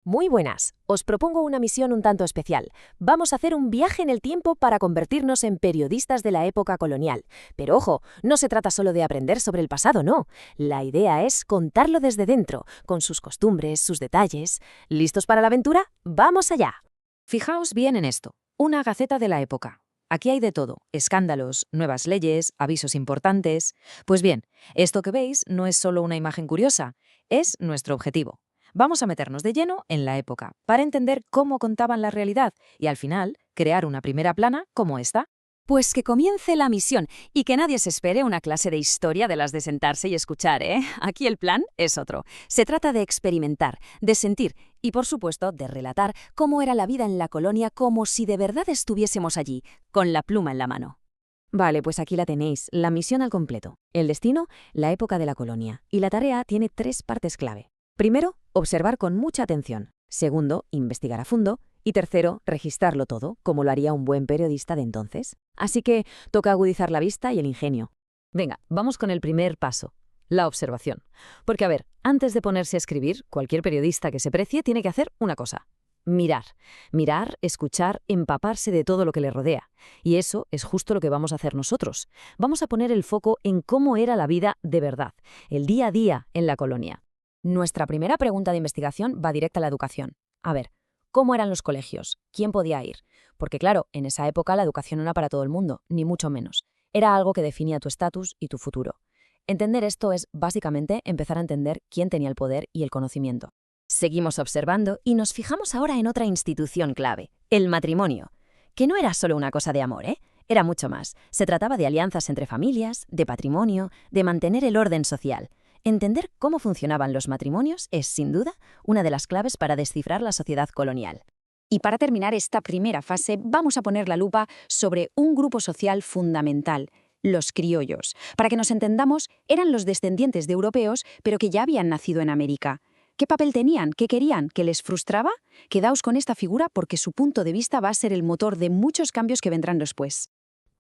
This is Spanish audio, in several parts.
Muy buenas. Os propongo una misión un tanto especial. Vamos a hacer un viaje en el tiempo para convertirnos en periodistas de la época colonial. Pero ojo, no se trata solo de aprender sobre el pasado, no. La idea es contarlo desde dentro, con sus costumbres, sus detalles. ¿Listos para la aventura? ¡Vamos allá! Fijaos bien en esto. Una gaceta de la época. Aquí hay de todo. Escándalos, nuevas leyes, avisos importantes. Pues bien, esto que veis no es solo una imagen curiosa, es nuestro objetivo. Vamos a meternos de lleno en la época para entender cómo contaban la realidad y al final crear una primera plana como esta. Pues que comience la misión y que nadie se espere una clase de historia de las de sentarse y escuchar, ¿eh? Aquí el plan es otro. Se trata de experimentar, de sentir y, por supuesto, de relatar cómo era la vida en la colonia como si de verdad estuviésemos allí, con la pluma en la mano. Vale, pues aquí la tenéis, la misión al completo. El destino, la época de la colonia. Y la tarea tiene 3 partes clave. Primero, observar con mucha atención. Segundo, investigar a fondo. Y tercero, registrarlo todo, como lo haría un buen periodista de entonces. Así que toca agudizar la vista y el ingenio. Venga, vamos con el primer paso, la observación. Porque, a ver, antes de ponerse a escribir, cualquier periodista que se precie tiene que hacer una cosa. Mirar. Mirar, escuchar, empaparse de todo lo que le rodea. Y eso es justo lo que vamos a hacer nosotros. Vamos a poner el foco en cómo era la vida de verdad, el día a día en la colonia. Nuestra primera pregunta de investigación va directa a la educación. A ver, ¿cómo eran los colegios? ¿Quién podía ir? Porque claro, en esa época la educación no era para todo el mundo, ni mucho menos. Era algo que definía tu estatus y tu futuro. Entender esto es, básicamente, empezar a entender quién tenía el poder y el conocimiento. Seguimos observando y nos fijamos ahora en otra institución clave, el matrimonio. Que no era solo una cosa de amor, ¿eh? Era mucho más. Se trataba de alianzas entre familias, de patrimonio, de mantener el orden social. Entender cómo funcionaban los matrimonios es, sin duda, una de las claves para descifrar la sociedad colonial. Y para terminar esta primera fase, vamos a poner la lupa sobre un grupo social fundamental, los criollos. Para que nos entendamos, eran los descendientes de europeos, pero que ya habían nacido en América. ¿Qué papel tenían? ¿Qué querían? ¿Qué les frustraba? Quedaos con esta figura porque su punto de vista va a ser el motor de muchos cambios que vendrán después.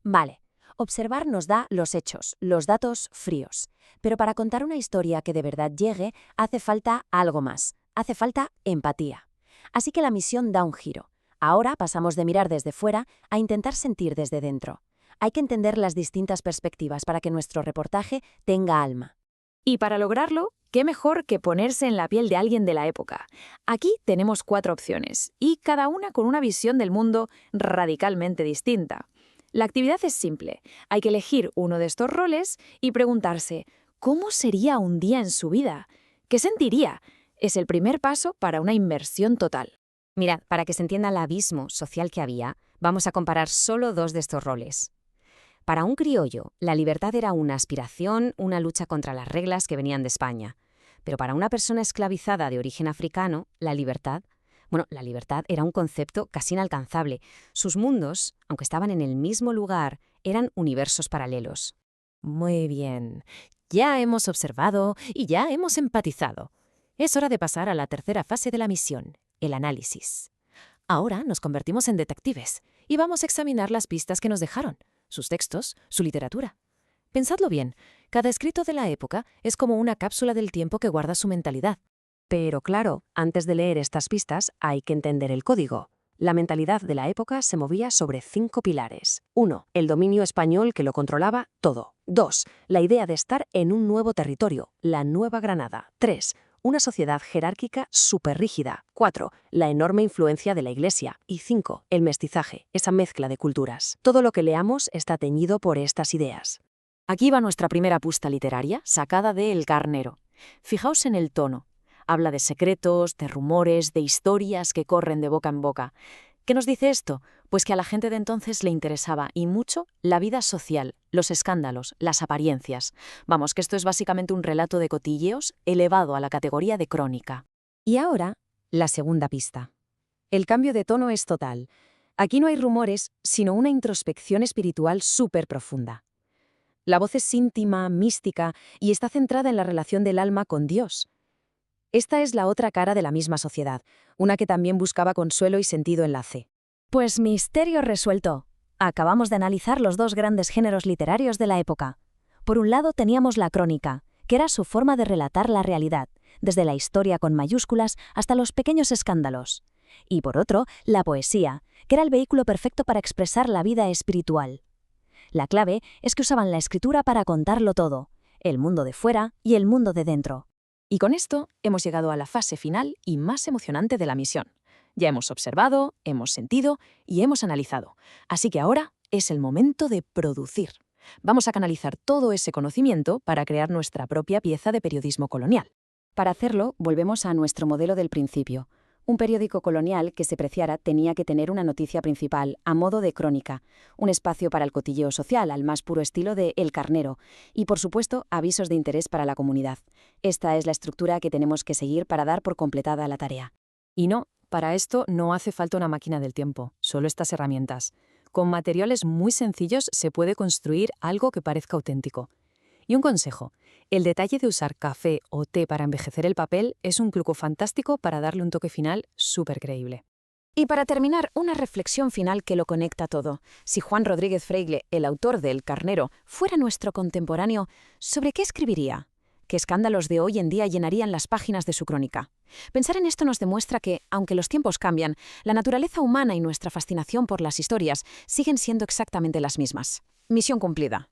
Vale, observar nos da los hechos, los datos fríos. Pero para contar una historia que de verdad llegue, hace falta algo más. Hace falta empatía. Así que la misión da un giro. Ahora pasamos de mirar desde fuera a intentar sentir desde dentro. Hay que entender las distintas perspectivas para que nuestro reportaje tenga alma. Y para lograrlo, ¿qué mejor que ponerse en la piel de alguien de la época? Aquí tenemos 4 opciones, y cada una con una visión del mundo radicalmente distinta. La actividad es simple. Hay que elegir uno de estos roles y preguntarse, ¿cómo sería un día en su vida? ¿Qué sentiría? Es el primer paso para una inmersión total. Mirad, para que se entienda el abismo social que había, vamos a comparar solo 2 de estos roles. Para un criollo, la libertad era una aspiración, una lucha contra las reglas que venían de España. Pero para una persona esclavizada de origen africano, la libertad era un concepto casi inalcanzable. Sus mundos, aunque estaban en el mismo lugar, eran universos paralelos. Muy bien. Ya hemos observado y ya hemos empatizado. Es hora de pasar a la tercera fase de la misión, el análisis. Ahora nos convertimos en detectives y vamos a examinar las pistas que nos dejaron, sus textos, su literatura. Pensadlo bien, cada escrito de la época es como una cápsula del tiempo que guarda su mentalidad. Pero claro, antes de leer estas pistas hay que entender el código. La mentalidad de la época se movía sobre 5 pilares. 1. El dominio español que lo controlaba todo. 2. La idea de estar en un nuevo territorio, la Nueva Granada. 3. Una sociedad jerárquica súper rígida. 4. La enorme influencia de la Iglesia. Y 5. El mestizaje, esa mezcla de culturas. Todo lo que leamos está teñido por estas ideas. Aquí va nuestra primera pista literaria, sacada de El Carnero. Fijaos en el tono. Habla de secretos, de rumores, de historias que corren de boca en boca. ¿Qué nos dice esto? Pues que a la gente de entonces le interesaba, y mucho, la vida social, los escándalos, las apariencias. Vamos, que esto es básicamente un relato de cotilleos elevado a la categoría de crónica. Y ahora, la segunda pista. El cambio de tono es total. Aquí no hay rumores, sino una introspección espiritual súper profunda. La voz es íntima, mística, y está centrada en la relación del alma con Dios. Esta es la otra cara de la misma sociedad, una que también buscaba consuelo y sentido en la fe. Pues misterio resuelto. Acabamos de analizar los 2 grandes géneros literarios de la época. Por un lado teníamos la crónica, que era su forma de relatar la realidad, desde la historia con mayúsculas hasta los pequeños escándalos. Y por otro, la poesía, que era el vehículo perfecto para expresar la vida espiritual. La clave es que usaban la escritura para contarlo todo, el mundo de fuera y el mundo de dentro. Y con esto hemos llegado a la fase final y más emocionante de la misión. Ya hemos observado, hemos sentido y hemos analizado. Así que ahora es el momento de producir. Vamos a canalizar todo ese conocimiento para crear nuestra propia pieza de periodismo colonial. Para hacerlo, volvemos a nuestro modelo del principio. Un periódico colonial que se preciara tenía que tener una noticia principal, a modo de crónica, un espacio para el cotilleo social, al más puro estilo de El Carnero, y, por supuesto, avisos de interés para la comunidad. Esta es la estructura que tenemos que seguir para dar por completada la tarea. Y no, para esto no hace falta una máquina del tiempo, solo estas herramientas. Con materiales muy sencillos se puede construir algo que parezca auténtico. Y un consejo, el detalle de usar café o té para envejecer el papel es un truco fantástico para darle un toque final súper creíble. Y para terminar, una reflexión final que lo conecta todo. Si Juan Rodríguez Freile, el autor de El Carnero, fuera nuestro contemporáneo, ¿sobre qué escribiría? ¿Qué escándalos de hoy en día llenarían las páginas de su crónica? Pensar en esto nos demuestra que, aunque los tiempos cambian, la naturaleza humana y nuestra fascinación por las historias siguen siendo exactamente las mismas. Misión cumplida.